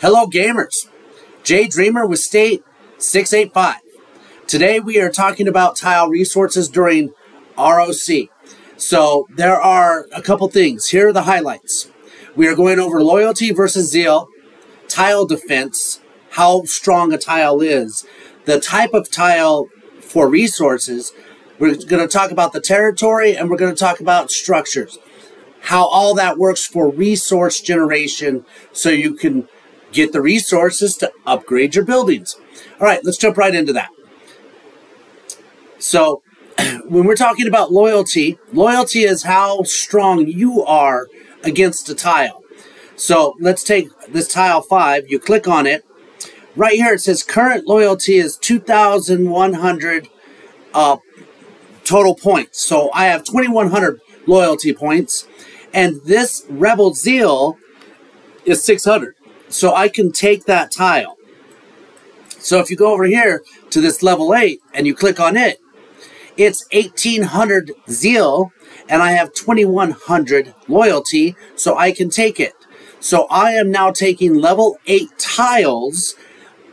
Hello gamers, Jay Dreamer with State 685. Today we are talking about tile resources during ROC. So there are a couple things. Here are the highlights. We are going over loyalty versus zeal, tile defense, how strong a tile is, the type of tile for resources. We're going to talk about the territory, and we're going to talk about structures. How all that works for resource generation so you can get the resources to upgrade your buildings. All right, let's jump right into that. So when we're talking about loyalty, loyalty is how strong you are against a tile. So let's take this tile 5. You click on it. Right here it says current loyalty is 2,100 total points. So I have 2,100 loyalty points. And this Rebel Zeal is 600. So I can take that tile. So if you go over here to this level 8 and you click on it, it's 1,800 Zeal and I have 2,100 loyalty, so I can take it. So I am now taking level 8 tiles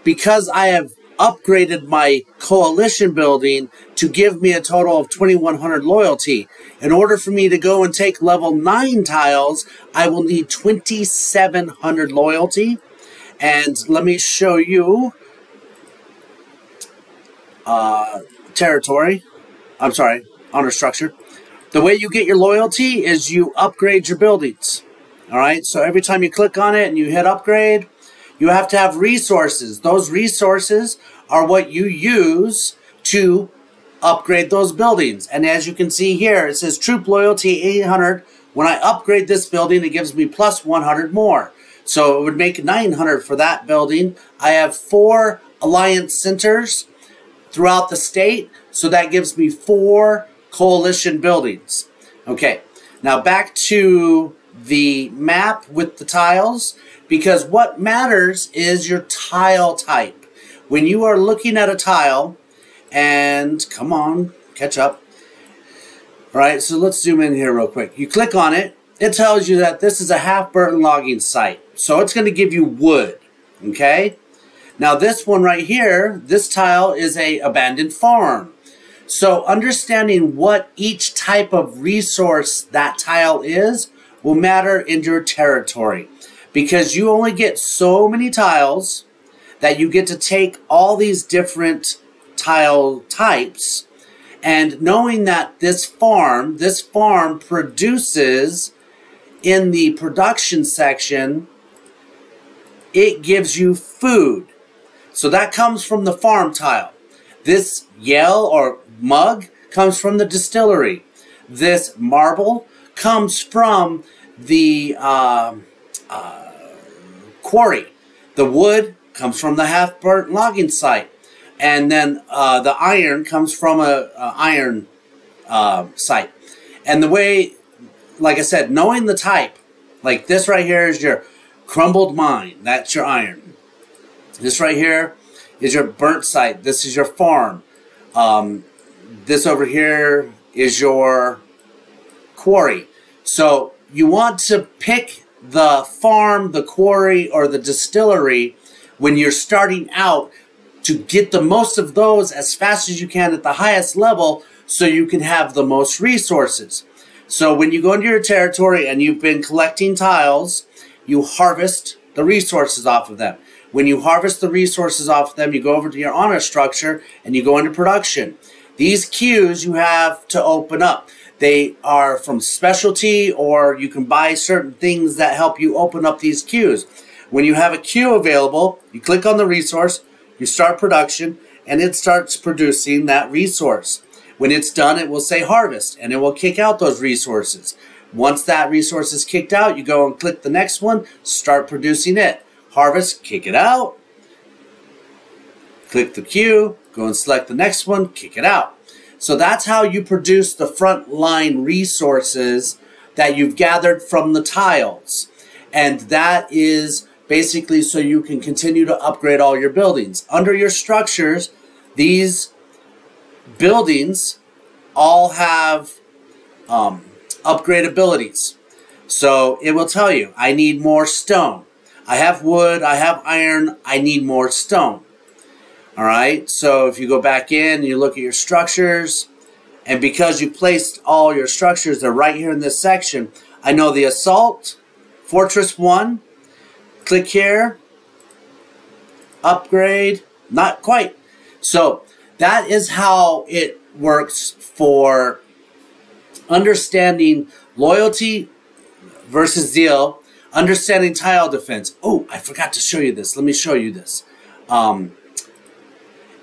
because I have upgraded my coalition building to give me a total of 2,100 loyalty. In order for me to go and take level 9 tiles, I will need 2,700 loyalty. And let me show you territory. I'm sorry, honor structure. The way you get your loyalty is you upgrade your buildings. All right, so every time you click on it and you hit upgrade, you have to have resources. Those resources are what you use to upgrade those buildings. And as you can see here, it says troop loyalty 800. When I upgrade this building, it gives me plus 100 more. So it would make 900 for that building. I have 4 alliance centers throughout the state. So that gives me 4 coalition buildings. Okay, now back to the map with the tiles, because what matters is your tile type. When you are looking at a tile, and come on, catch up. All right, so let's zoom in here real quick. You click on it, it tells you that this is a half-burnt logging site. So it's going to give you wood, okay? Now this one right here, this tile is a abandoned farm. So understanding what each type of resource that tile is will matter in your territory, because you only get so many tiles that you get to take all these different tile types. And knowing that this farm produces in the production section, it gives you food. So that comes from the farm tile. This yell or mug comes from the distillery. This marble comes from the quarry. The wood comes from the half-burnt logging site. And then the iron comes from a iron site. And the way, like I said, knowing the type, like this right here is your crumbled mine. That's your iron. This right here is your burnt site. This is your farm. This over here is your quarry. So you want to pick the farm, the quarry, or the distillery when you're starting out to get the most of those as fast as you can at the highest level so you can have the most resources. So when you go into your territory and you've been collecting tiles, you harvest the resources off of them. When you harvest the resources off of them, you go over to your honor structure and you go into production. These queues you have to open up. They are from specialty, or you can buy certain things that help you open up these queues. When you have a queue available, you click on the resource, you start production, and it starts producing that resource. When it's done, it will say harvest, and it will kick out those resources. Once that resource is kicked out, you go and click the next one, start producing it. Harvest, kick it out. Click the queue, go and select the next one, kick it out. So that's how you produce the front line resources that you've gathered from the tiles. And that is basically so you can continue to upgrade all your buildings. Under your structures, these buildings all have upgrade abilities. So it will tell you, I need more stone. I have wood, I have iron, I need more stone. All right, so if you go back in, you look at your structures, and because you placed all your structures, they're right here in this section. I know the assault, fortress 1, click here, upgrade, not quite. So that is how it works for understanding loyalty versus zeal, understanding tile defense. Oh, I forgot to show you this. Let me show you this.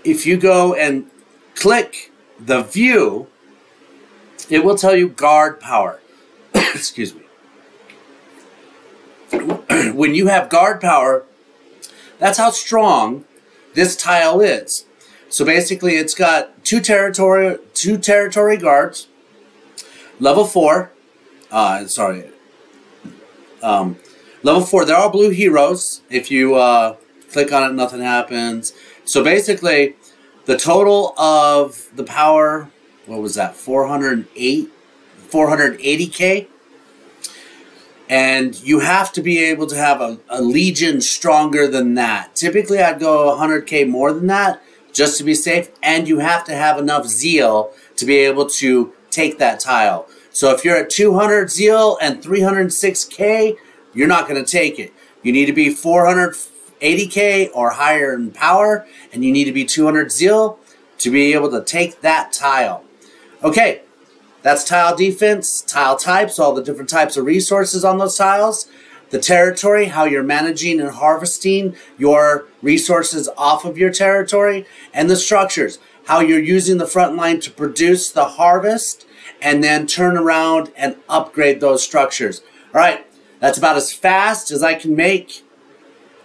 If you go and click the view, it will tell you guard power. Excuse me. When you have guard power, that's how strong this tile is. So basically, it's got two territory guards, level 4. Level 4. They're all blue heroes. If you click on it, nothing happens. So basically, the total of the power, what was that? 480k. And you have to be able to have a legion stronger than that. Typically, I'd go 100k more than that, just to be safe. And you have to have enough zeal to be able to take that tile. So if you're at 200 zeal and 306k, you're not going to take it. You need to be 480k or higher in power, and you need to be 200 zeal to be able to take that tile. Okay. That's tile defense, tile types, all the different types of resources on those tiles. The territory, how you're managing and harvesting your resources off of your territory. And the structures, how you're using the front line to produce the harvest and then turn around and upgrade those structures. All right, that's about as fast as I can make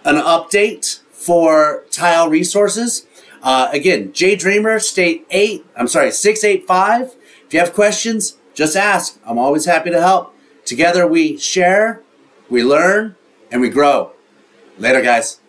an update for tile resources. Again, JDreamer, 685. If you have questions, just ask. I'm always happy to help. Together we share, we learn, and we grow. Later, guys.